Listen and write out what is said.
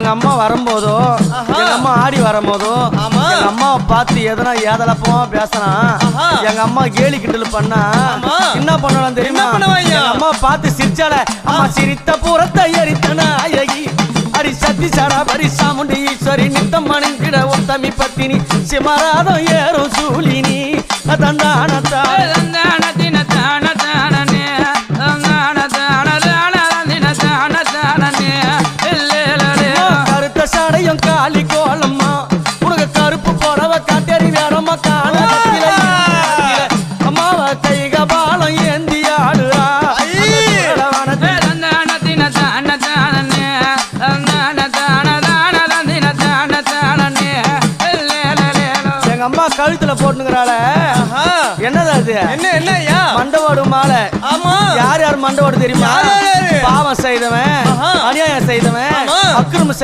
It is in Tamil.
எங்க அம்மா வரும்போதோ எங்க அம்மா ஆடி வரும்போதோ எங்க அம்மாவை பார்த்து எதனா ஏதலப்பமா பேசினா எங்க அம்மா கேலி கிண்டல் பண்ணா என்ன பண்ணலாம் தெரியுமா? எங்க அம்மா பார்த்து சிரிச்சால அம்மா சிரித்த புறத்தை எரித்தன அழகி அடி சத்தி சாரா பரி சாமுண்டி ஈஸ்வரி நித்தம் மணிக்கிட உத்தமி பத்தினி சிமராதம் ஏறும் சூலினி தந்தானத்தா கருத்த சாடையும் காலி கோலம்மா உனக்கு கருப்பு புடவ காட்டேறி வேறம்மா காண அம்மாவ கைக பாலம் ஏந்தி ஆடுறா எங்க அம்மா கழுத்துல போட்டுங்கிறாள என்னது அது? என்ன என்ன மண்டவோடு மாலை. யார் யார் மண்டவோடு தெரியுமா? பாவம் செய்தவன், அநியாயம் செய்தவன், அக்கிரமம் செய்தவன்.